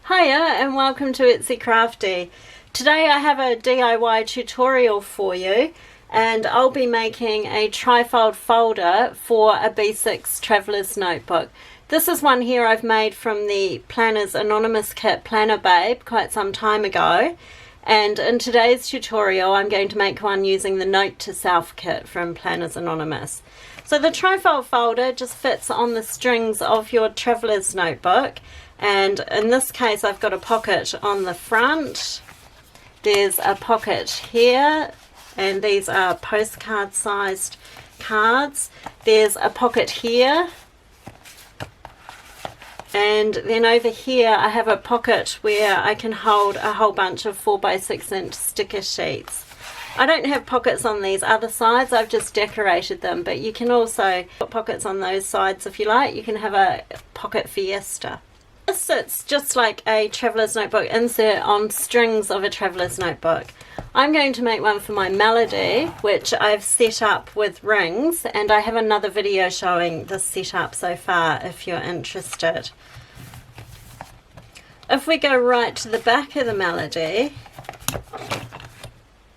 Hiya and welcome to Etsy Crafty. Today I have a DIY tutorial for you and I'll be making a trifold folder for a B6 Traveller's Notebook. This is one here I've made from the Planners Anonymous kit Planner Babe quite some time ago, and in today's tutorial I'm going to make one using the Note to Self kit from Planners Anonymous. So the trifold folder just fits on the strings of your Traveller's Notebook. And in this case I've got a pocket on the front, there's a pocket here, and these are postcard sized cards. There's a pocket here, and then over here I have a pocket where I can hold a whole bunch of 4x6 inch sticker sheets. I don't have pockets on these other sides, I've just decorated them, but you can also put pockets on those sides if you like. You can have a pocket fiesta. This sits just like a Traveller's Notebook insert on strings of a Traveller's Notebook. I'm going to make one for my Melody, which I've set up with rings, and I have another video showing this setup so far if you're interested. If we go right to the back of the Melody,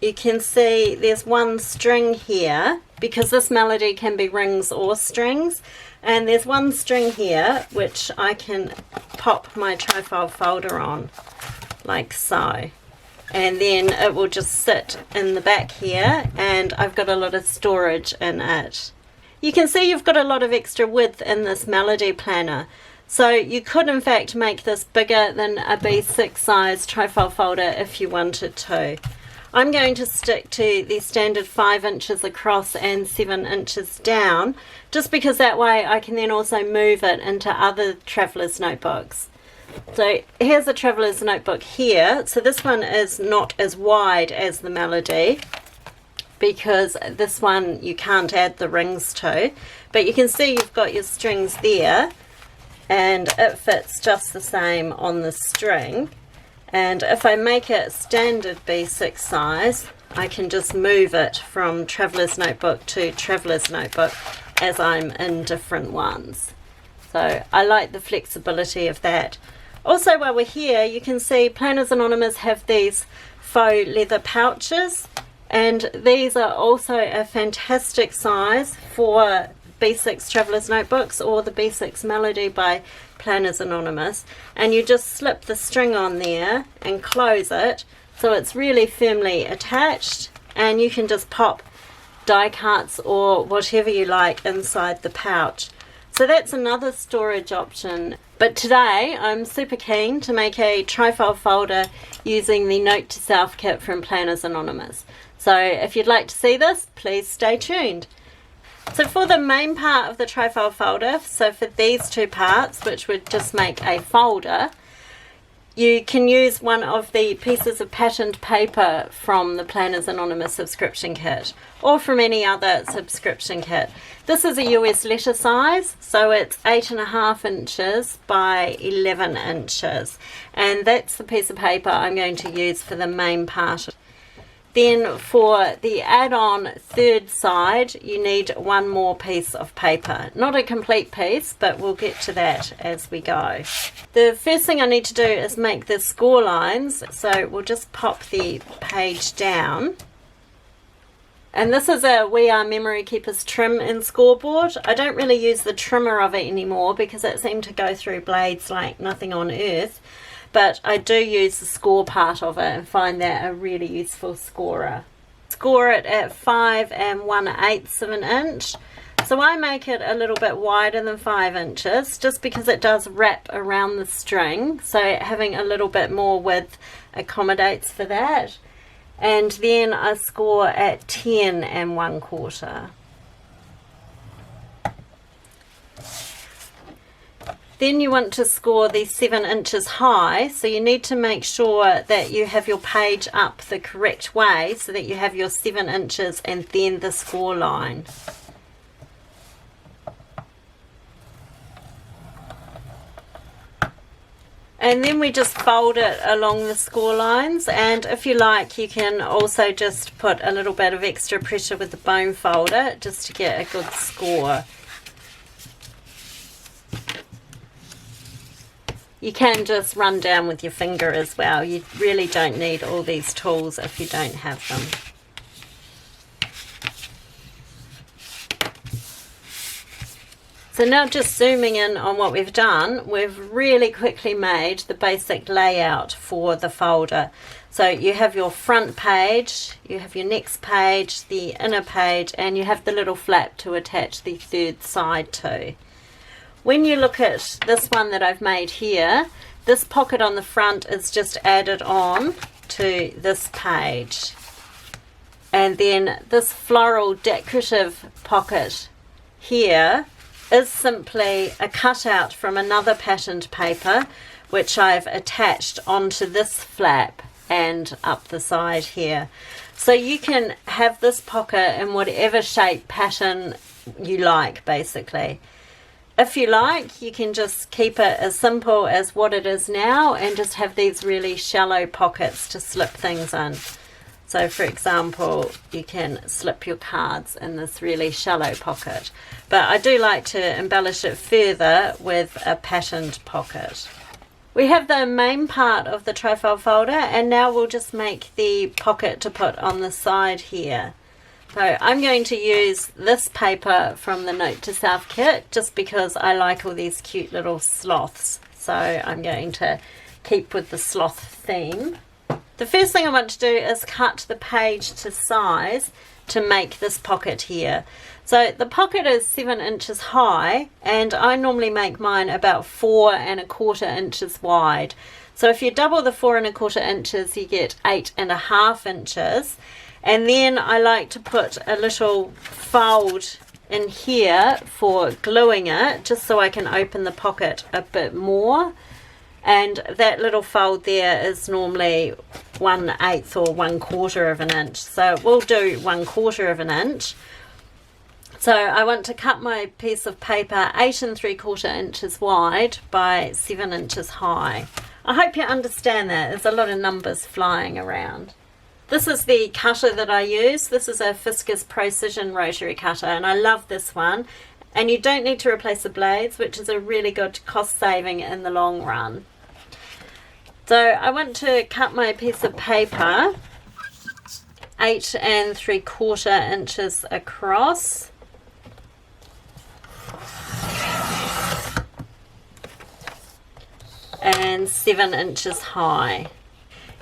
you can see there's one string here, because this Melody can be rings or strings, and there's one string here which I can pop my trifold folder on like so, and then it will just sit in the back here and I've got a lot of storage in it. You can see you've got a lot of extra width in this Melody planner, so you could in fact make this bigger than a B6 size trifold folder if you wanted to. I'm going to stick to the standard 5 inches across and 7 inches down, just because that way I can then also move it into other Traveller's Notebooks. So here's a Traveller's Notebook here. So this one is not as wide as the Melody, because this one you can't add the rings to, but you can see you've got your strings there and it fits just the same on the string. And if I make it standard B6 size, I can just move it from Traveller's Notebook to Traveller's Notebook as I'm in different ones. So I like the flexibility of that. Also, while we're here, you can see Planners Anonymous have these faux leather pouches, and these are also a fantastic size for B6 Traveller's Notebooks or the B6 Melody by Planners Anonymous, and you just slip the string on there and close it so it's really firmly attached, and you can just pop die cuts or whatever you like inside the pouch. So that's another storage option. But today I'm super keen to make a trifold folder using the Note to Self kit from Planners Anonymous. So if you'd like to see this, please stay tuned. So for the main part of the trifold folder, so for these two parts, which would just make a folder, you can use one of the pieces of patterned paper from the Planners Anonymous subscription kit, or from any other subscription kit. This is a US letter size, so it's 8.5 inches by 11 inches, and that's the piece of paper I'm going to use for the main part. Then for the add-on third side, you need one more piece of paper. Not a complete piece, but we'll get to that as we go. The first thing I need to do is make the score lines, so we'll just pop the page down. And this is a We Are Memory Keepers trim and scoreboard. I don't really use the trimmer of it anymore because it seemed to go through blades like nothing on earth. But I do use the score part of it and find that a really useful scorer. Score it at 5 1/8 of an inch. So I make it a little bit wider than 5 inches just because it does wrap around the string. So having a little bit more width accommodates for that. And then I score at 10 1/4. Then you want to score these 7 inches high, so you need to make sure that you have your page up the correct way so that you have your 7 inches and then the score line. And then we just fold it along the score lines, and if you like you can also just put a little bit of extra pressure with the bone folder just to get a good score. You can just run down with your finger as well. You really don't need all these tools if you don't have them. So now just zooming in on what we've done, we've really quickly made the basic layout for the folder. So you have your front page, you have your next page, the inner page, and you have the little flap to attach the third side to. When you look at this one that I've made here, this pocket on the front is just added on to this page. And then this floral decorative pocket here is simply a cutout from another patterned paper which I've attached onto this flap and up the side here. So you can have this pocket in whatever shape pattern you like, basically. If you like, you can just keep it as simple as what it is now and just have these really shallow pockets to slip things in. So for example, you can slip your cards in this really shallow pocket. But I do like to embellish it further with a patterned pocket. We have the main part of the Trifold folder, and now we'll just make the pocket to put on the side here. So I'm going to use this paper from the Note to Self kit just because I like all these cute little sloths. So I'm going to keep with the sloth theme. The first thing I want to do is cut the page to size to make this pocket here. So the pocket is 7 inches high, and I normally make mine about 4 1/4 inches wide. So if you double the 4 1/4 inches, you get 8.5 inches. And then I like to put a little fold in here for gluing it, just so I can open the pocket a bit more. And that little fold there is normally 1/8 or 1/4 of an inch. So we'll do 1/4 of an inch. So I want to cut my piece of paper 8 3/4 inches wide by 7 inches high. I hope you understand that. There's a lot of numbers flying around. This is the cutter that I use. This is a Fiskars Precision rotary cutter, and I love this one. And you don't need to replace the blades, which is a really good cost saving in the long run. So I want to cut my piece of paper 8 3/4 inches across. And 7 inches high.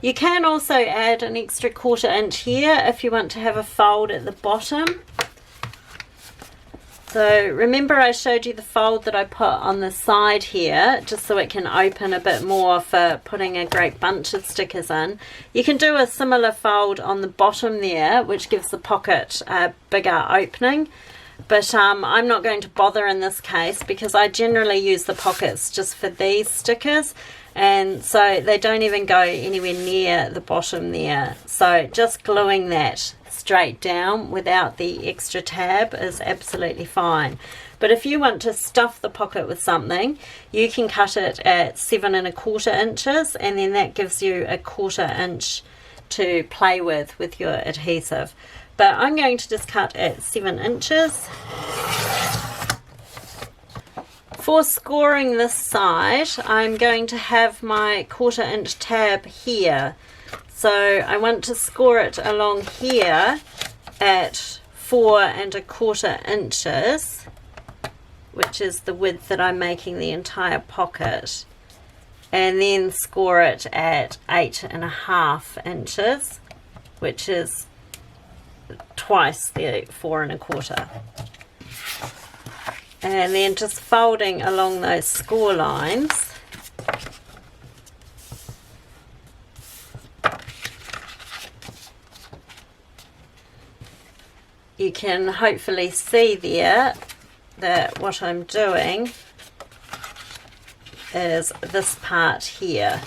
You can also add an extra 1/4 inch here if you want to have a fold at the bottom. So remember I showed you the fold that I put on the side here, just so it can open a bit more for putting a great bunch of stickers in. You can do a similar fold on the bottom there, which gives the pocket a bigger opening. But I'm not going to bother in this case because I generally use the pockets just for these stickers, and so they don't even go anywhere near the bottom there. So just gluing that straight down without the extra tab is absolutely fine. But if you want to stuff the pocket with something, you can cut it at 7 1/4 inches, and then that gives you a 1/4 inch to play with your adhesive. But I'm going to just cut at 7 inches. For scoring this side, I'm going to have my 1/4 inch tab here. So I want to score it along here at 4 1/4 inches, which is the width that I'm making the entire pocket. And then score it at 8.5 inches, which is twice the 4 1/4. And then just folding along those score lines. You can hopefully see there that what I'm doing is this part here.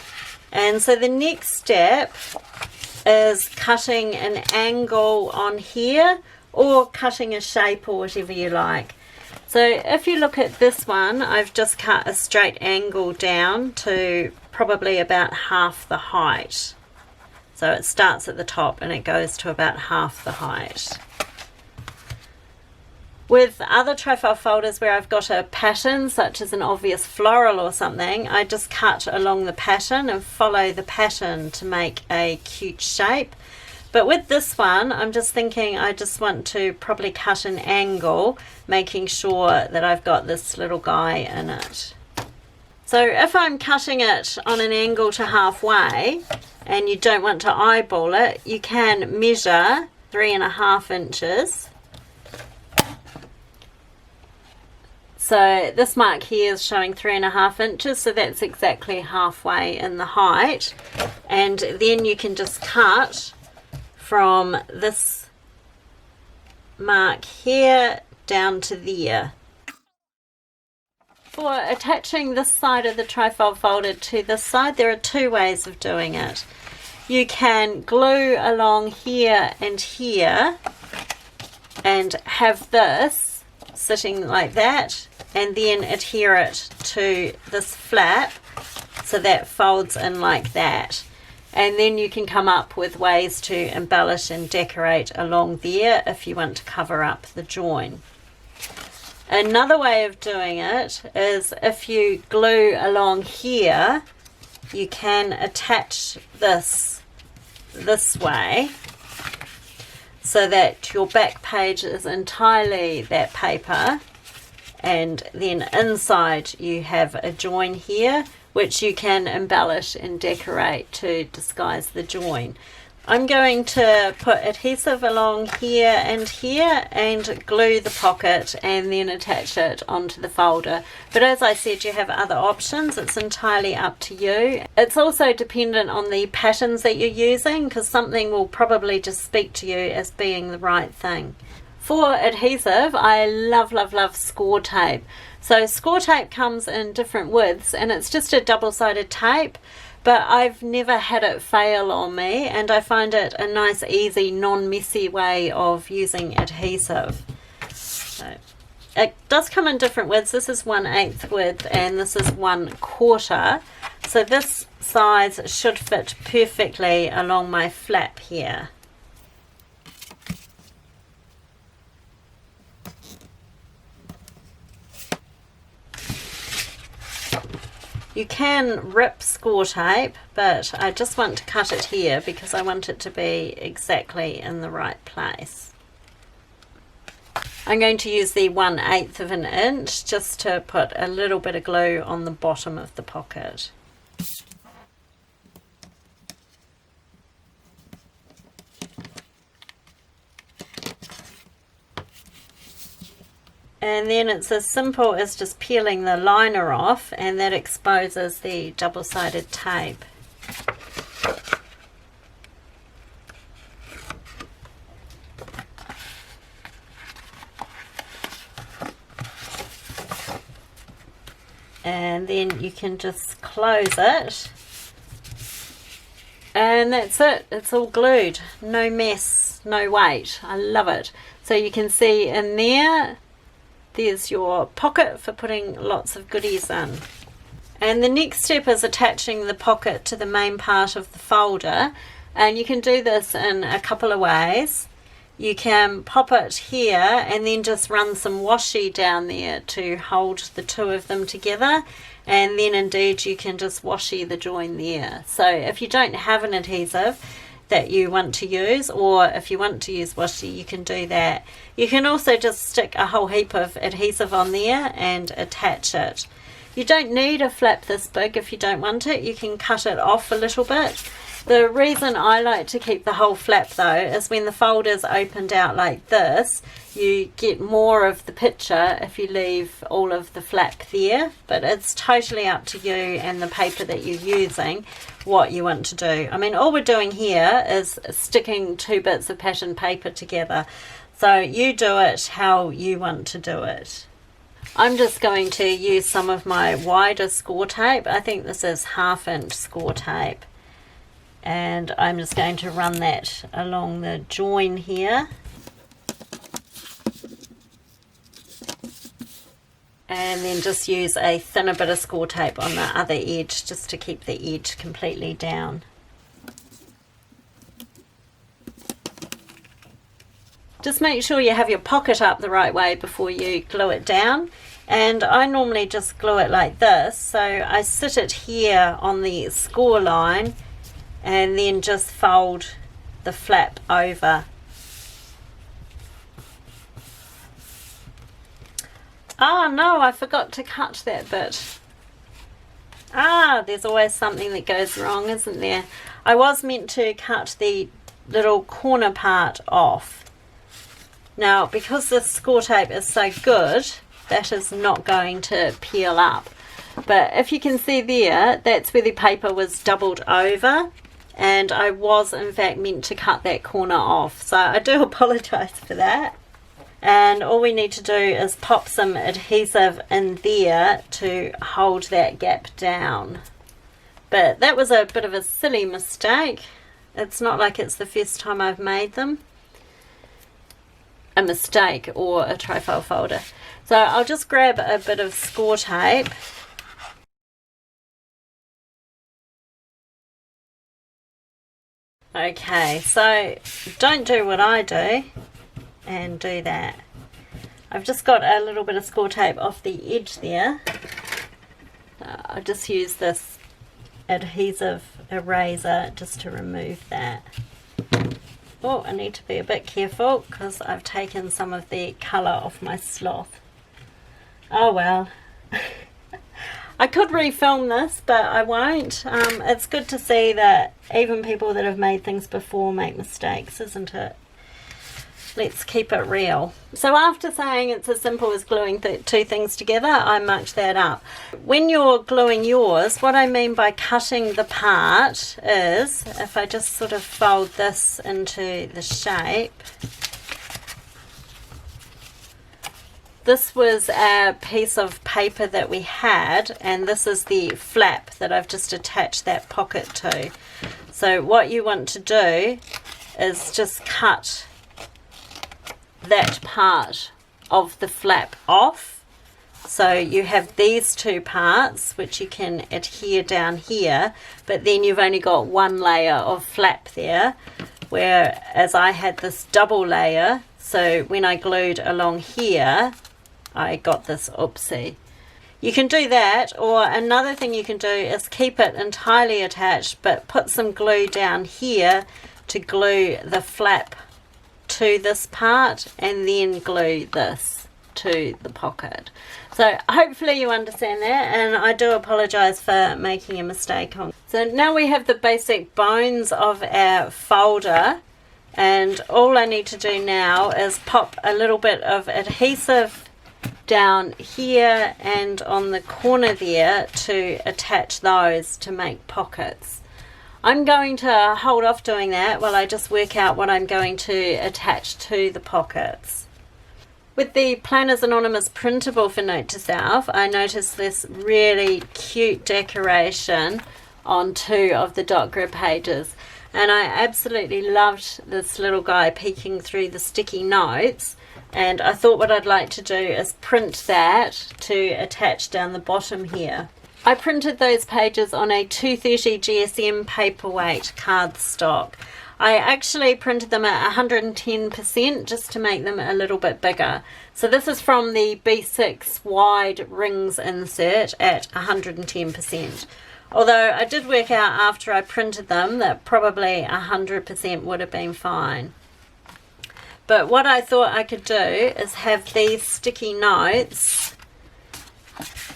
And so the next step is cutting an angle on here, or cutting a shape, or whatever you like. So if you look at this one, I've just cut a straight angle down to probably about half the height. So it starts at the top and it goes to about half the height. With other Trifold folders where I've got a pattern, such as an obvious floral or something, I just cut along the pattern and follow the pattern to make a cute shape. But with this one, I'm just thinking I just want to probably cut an angle, making sure that I've got this little guy in it. So if I'm cutting it on an angle to halfway and you don't want to eyeball it, you can measure 3.5 inches. So this mark here is showing 3.5 inches, so that's exactly halfway in the height. And then you can just cut from this mark here down to there. For attaching this side of the Trifold folder to this side, there are two ways of doing it. You can glue along here and here and have this sitting like that, and then adhere it to this flap so that folds in like that. And then you can come up with ways to embellish and decorate along there if you want to cover up the join. Another way of doing it is if you glue along here, you can attach this way so that your back page is entirely that paper, and then inside you have a join here which you can embellish and decorate to disguise the join. I'm going to put adhesive along here and glue the pocket and then attach it onto the folder. But as I said, you have other options. It's entirely up to you. It's also dependent on the patterns that you're using, because something will probably just speak to you as being the right thing. For adhesive, I love score tape. So score tape comes in different widths and it's just a double-sided tape. But I've never had it fail on me, and I find it a nice, easy, non-messy way of using adhesive. So it does come in different widths. This is 1/8 width and this is 1/4. So this size should fit perfectly along my flap here. You can rip score tape, but I just want to cut it here because I want it to be exactly in the right place. I'm going to use the 1/8 of an inch just to put a little bit of glue on the bottom of the pocket. And then it's as simple as just peeling the liner off, and that exposes the double-sided tape. And then you can just close it. And that's it. It's all glued. No mess, no weight. I love it. So you can see in there's your pocket for putting lots of goodies in. And the next step is attaching the pocket to the main part of the folder, and you can do this in a couple of ways. You can pop it here and then just run some washi down there to hold the two of them together, and then indeed you can just washi the join there. So if you don't have an adhesive that you want to use, or if you want to use washi, you can do that. You can also just stick a whole heap of adhesive on there and attach it. You don't need a flap this big if you don't want it. You can cut it off a little bit. The reason I like to keep the whole flap though is when the folder's opened out like this, you get more of the picture if you leave all of the flap there. But it's totally up to you and the paper that you're using what you want to do. I mean, all we're doing here is sticking two bits of pattern paper together. So you do it how you want to do it. I'm just going to use some of my wider score tape. I think this is 1/2 inch score tape. And I'm just going to run that along the join here. And then just use a thinner bit of score tape on the other edge just to keep the edge completely down. Just make sure you have your pocket up the right way before you glue it down. And I normally just glue it like this, so I sit it here on the score line and then just fold the flap over. Oh no, I forgot to cut that bit. There's always something that goes wrong, isn't there? I was meant to cut the little corner part off. Now, because this score tape is so good, that is not going to peel up. But if you can see there, that's where the paper was doubled over, and I was in fact meant to cut that corner off. So I do apologize for that. And all we need to do is pop some adhesive in there to hold that gap down. But that was a bit of a silly mistake. It's not like it's the first time I've made them. A mistake or a trifold folder. So I'll just grab a bit of score tape. Okay, so don't do what I do and do that. I've just got a little bit of score tape off the edge there. I'll just use this adhesive eraser just to remove that. Oh, I need to be a bit careful because I've taken some of the colour off my sloth. Oh well. I could refilm this, but I won't. It's good to see that even people that have made things before make mistakes, isn't it? Let's keep it real. So after saying it's as simple as gluing two things together, I mucked that up. When you're gluing yours, what I mean by cutting the part is, if I just sort of fold this into the shape, this was a piece of paper that we had, and this is the flap that I've just attached that pocket to. So what you want to do is just cut that part of the flap off, so you have these two parts which you can adhere down here, but then you've only got one layer of flap there, whereas I had this double layer, so when I glued along here I got this oopsie. You can do that, or another thing you can do is keep it entirely attached but put some glue down here to glue the flap to this part and then glue this to the pocket. So hopefully you understand that, and I do apologize for making a mistake on. So now we have the basic bones of our folder, and all I need to do now is pop a little bit of adhesive down here and on the corner there to attach those to make pockets. I'm going to hold off doing that while I just work out what I'm going to attach to the pockets. With the Planners Anonymous printable for Note to Self, I noticed this really cute decoration on two of the dot grid pages, and I absolutely loved this little guy peeking through the sticky notes, and I thought what I'd like to do is print that to attach down the bottom here. I printed those pages on a 230 GSM paperweight cardstock. I actually printed them at 110% just to make them a little bit bigger. So this is from the B6 wide rings insert at 110%. Although I did work out after I printed them that probably 100% would have been fine. But what I thought I could do is have these sticky notes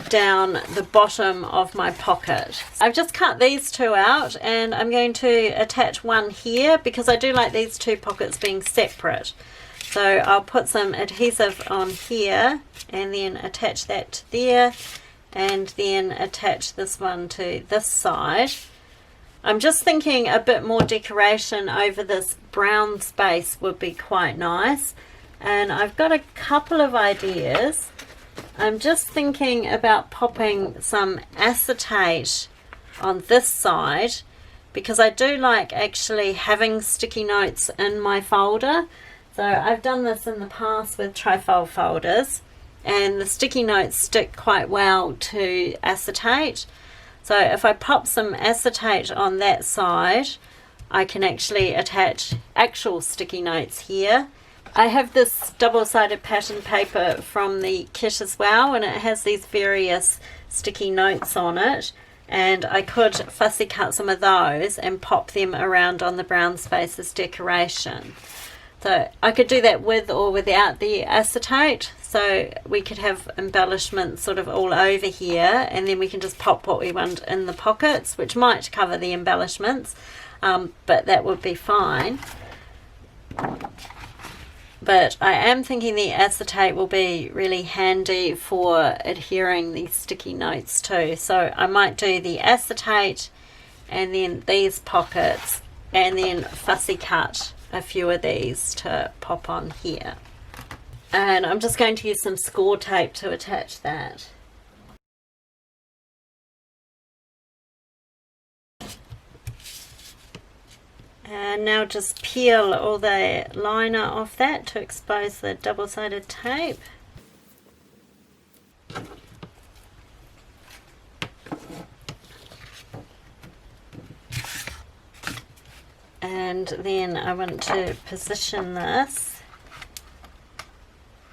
down the bottom of my pocket. I've just cut these two out, and I'm going to attach one here because I do like these two pockets being separate. So I'll put some adhesive on here and then attach that to there, and then attach this one to this side. I'm just thinking a bit more decoration over this brown space would be quite nice, and I've got a couple of ideas. I'm just thinking about popping some acetate on this side because I do like actually having sticky notes in my folder. So I've done this in the past with trifold folders, and the sticky notes stick quite well to acetate. So if I pop some acetate on that side, I can actually attach actual sticky notes here, I have this double-sided pattern paper from the kit as well, and it has these various sticky notes on it, and I could fussy cut some of those and pop them around on the brown space as decoration. So I could do that with or without the acetate, so we could have embellishments sort of all over here, and then we can just pop what we want in the pockets, which might cover the embellishments, but that would be fine. But I am thinking the acetate will be really handy for adhering these sticky notes too. So I might do the acetate and then these pockets, and then fussy cut a few of these to pop on here. And I'm just going to use some score tape to attach that. And now just peel all the liner off that to expose the double-sided tape. And then I want to position this.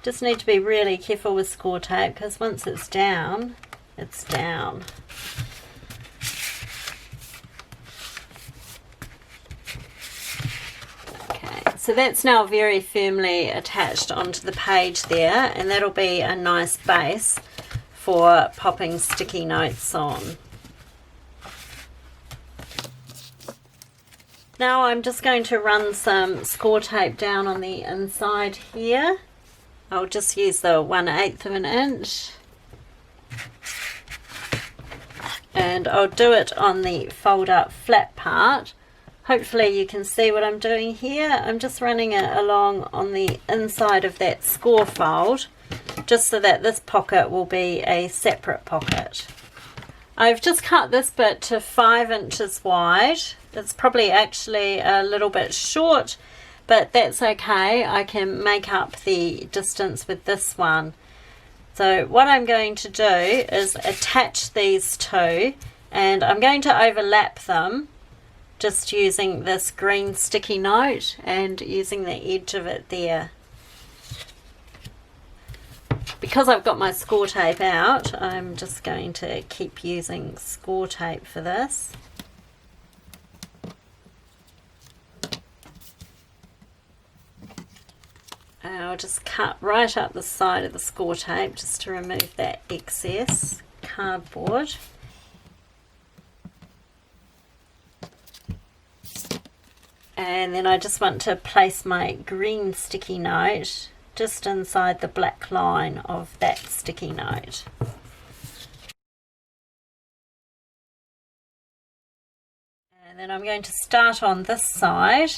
Just need to be really careful with score tape, because once it's down, it's down. So that's now very firmly attached onto the page there, and that'll be a nice base for popping sticky notes on. Now I'm just going to run some score tape down on the inside here. I'll just use the 1/8 of an inch. And I'll do it on the fold up flat part. Hopefully you can see what I'm doing here. I'm just running it along on the inside of that score fold, just so that this pocket will be a separate pocket. I've just cut this bit to 5 inches wide. It's probably actually a little bit short, but that's okay. I can make up the distance with this one. So what I'm going to do is attach these two, and I'm going to overlap them, just using this green sticky note and using the edge of it there. Because I've got my score tape out, I'm just going to keep using score tape for this. And I'll just cut right up the side of the score tape just to remove that excess cardboard. And then I just want to place my green sticky note just inside the black line of that sticky note. And then I'm going to start on this side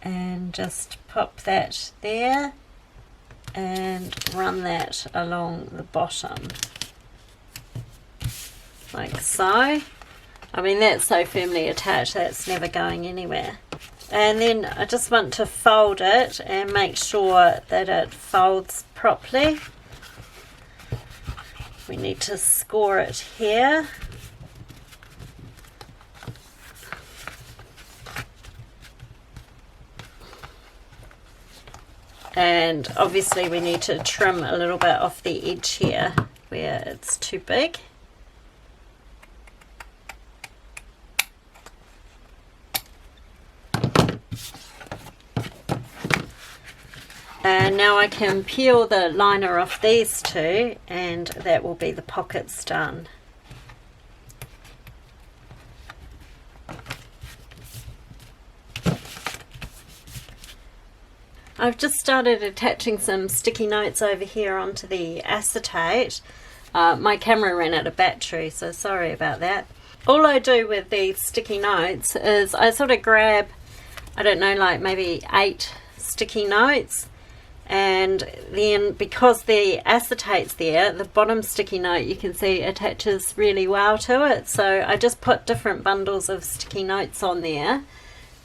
and just pop that there and run that along the bottom like so. I mean, that's so firmly attached that's never going anywhere. And then I just want to fold it and make sure that it folds properly. We need to score it here. And obviously we need to trim a little bit off the edge here where it's too big. And now I can peel the liner off these two, and that will be the pockets done. I've just started attaching some sticky notes over here onto the acetate. My camera ran out of battery, so sorry about that. All I do with these sticky notes is I sort of grab, I don't know, like maybe 8 sticky notes, and then because the acetate's there, the bottom sticky note you can see attaches really well to it, so I just put different bundles of sticky notes on there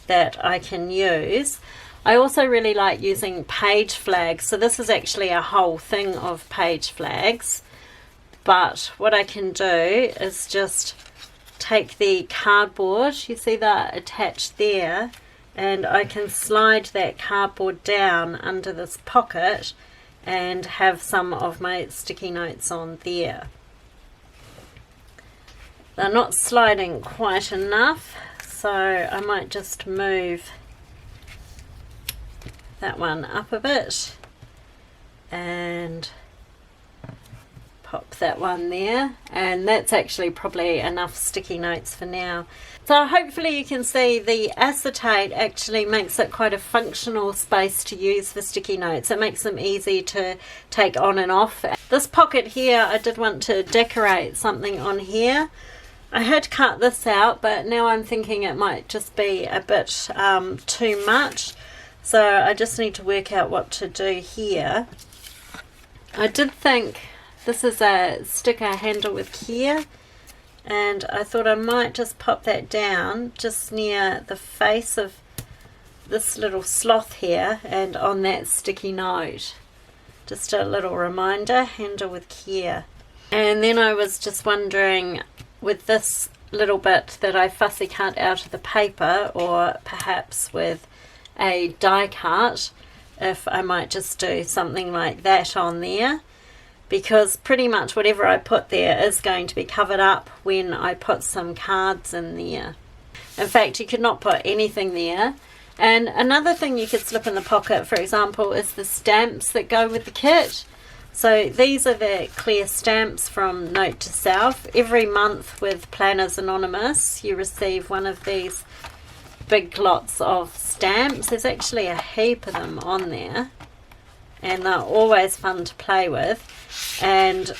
that I can use. I also really like using page flags, so this is actually a whole thing of page flags, but what I can do is just take the cardboard, you see that attached there, and I can slide that cardboard down under this pocket and have some of my sticky notes on there. They're not sliding quite enough, so I might just move that one up a bit and pop that one there, and that's actually probably enough sticky notes for now. So hopefully you can see the acetate actually makes it quite a functional space to use for sticky notes. It makes them easy to take on and off. This pocket here, I did want to decorate something on here. I had cut this out, but now I'm thinking it might just be a bit too much. So I just need to work out what to do here. I did think this is a sticker handle with care, and I thought I might just pop that down just near the face of this little sloth here and on that sticky note. Just a little reminder, handle with care. And then I was just wondering, with this little bit that I fussy cut out of the paper, or perhaps with a die cut, if I might just do something like that on there, because pretty much whatever I put there is going to be covered up when I put some cards in there. In fact, you could not put anything there. And another thing you could slip in the pocket, for example, is the stamps that go with the kit. So these are the clear stamps from Note to Self. Every month with Planners Anonymous, you receive one of these big lots of stamps. There's actually a heap of them on there, and they're always fun to play with. And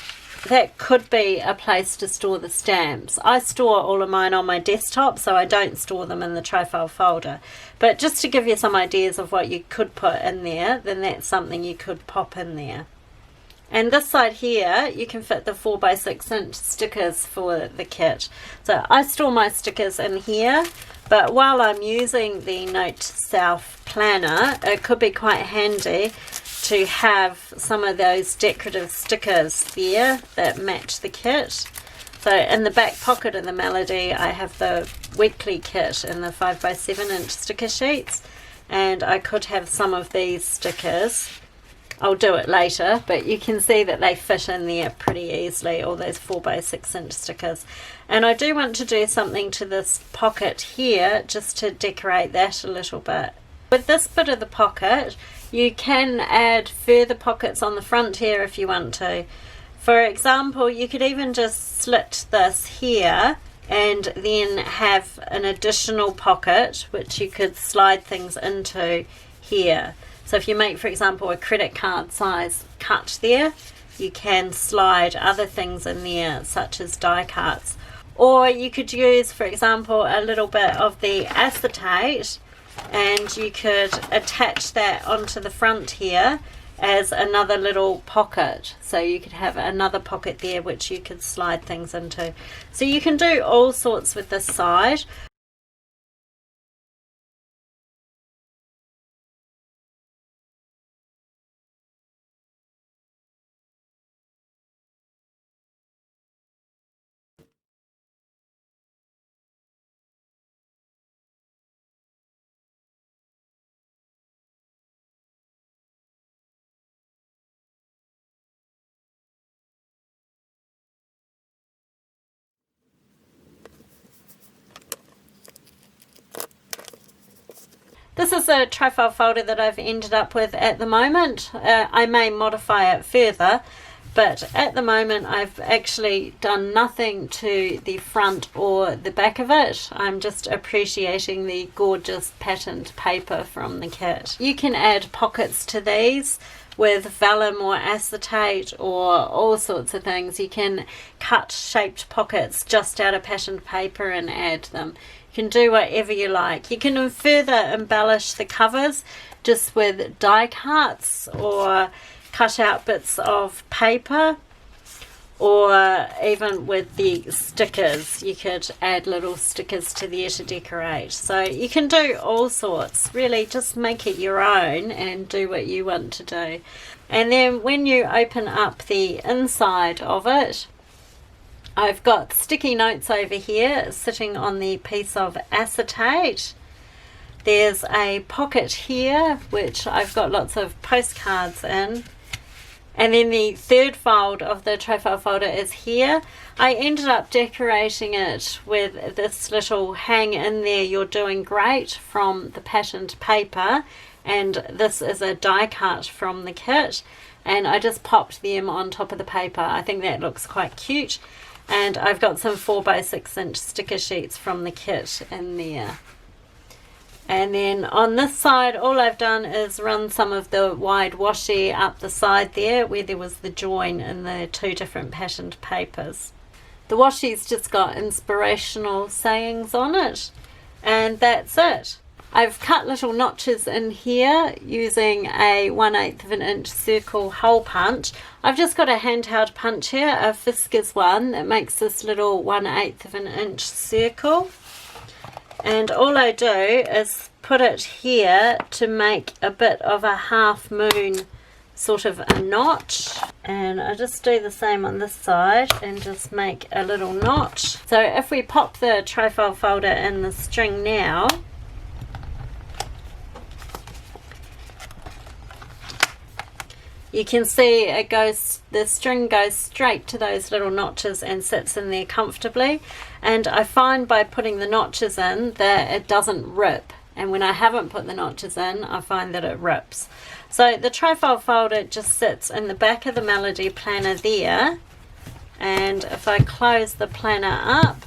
that could be a place to store the stamps. I store all of mine on my desktop, so I don't store them in the Trifold folder. But just to give you some ideas of what you could put in there, then that's something you could pop in there. And this side here, you can fit the 4x6 inch stickers for the kit. So I store my stickers in here, but while I'm using the Note to Self planner, it could be quite handy to have some of those decorative stickers there that match the kit. So in the back pocket of the Melody, I have the weekly kit in the 5x7 inch sticker sheets, and I could have some of these stickers. I'll do it later, but you can see that they fit in there pretty easily, all those 4x6 inch stickers. And I do want to do something to this pocket here just to decorate that a little bit. With this bit of the pocket, you can add further pockets on the front here if you want to. For example, you could even just slit this here and then have an additional pocket which you could slide things into here. So if you make, for example, a credit card size cut there, you can slide other things in there, such as die cuts. Or you could use, for example, a little bit of the acetate, and you could attach that onto the front here as another little pocket. So you could have another pocket there which you could slide things into. So you can do all sorts with this side. This is a Trifold folder that I've ended up with at the moment. I may modify it further, but at the moment I've actually done nothing to the front or the back of it. I'm just appreciating the gorgeous patterned paper from the kit. You can add pockets to these with vellum or acetate or all sorts of things. You can cut shaped pockets just out of patterned paper and add them. You can do whatever you like. You can further embellish the covers just with die cuts or cut out bits of paper, or even with the stickers. You could add little stickers to there to decorate. So you can do all sorts. Really just make it your own and do what you want to do. And then when you open up the inside of it, I've got sticky notes over here sitting on the piece of acetate, There's a pocket here, which I've got lots of postcards in. And then the third fold of the Trifold folder is here. I ended up decorating it with this little hang in there, "You're doing great," from the patterned paper. And this is a die cut from the kit. And I just popped them on top of the paper. I think that looks quite cute. And I've got some 4x6 sticker sheets from the kit in there. And then on this side, all I've done is run some of the wide washi up the side there where there was the join in the two different patterned papers. The washi's just got inspirational sayings on it, and that's it. I've cut little notches in here using a 1/8 of an inch circle hole punch. I've just got a handheld punch here, a Fiskars one, that makes this little 1/8 of an inch circle. And all I do is put it here to make a bit of a half moon sort of a notch. And I just do the same on this side and just make a little notch. So if we pop the Trifold folder in the string now, you can see it goes, the string goes straight to those little notches and sits in there comfortably. And I find by putting the notches in that it doesn't rip. And when I haven't put the notches in, I find that it rips. So the Trifold folder just sits in the back of the Melody planner there. And if I close the planner up,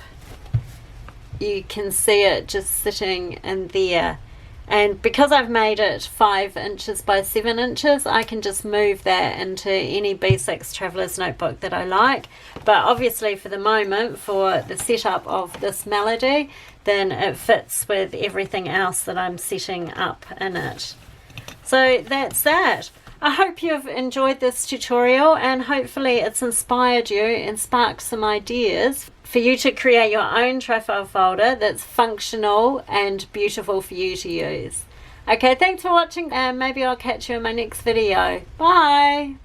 you can see it just sitting in there. And because I've made it 5 inches by 7 inches, I can just move that into any B6 Traveller's Notebook that I like. But obviously for the moment, for the setup of this Melody, then it fits with everything else that I'm setting up in it. So that's that. I hope you've enjoyed this tutorial, and hopefully it's inspired you and sparked some ideas for you to create your own Trifold folder that's functional and beautiful for you to use. Okay, thanks for watching, and maybe I'll catch you in my next video. Bye!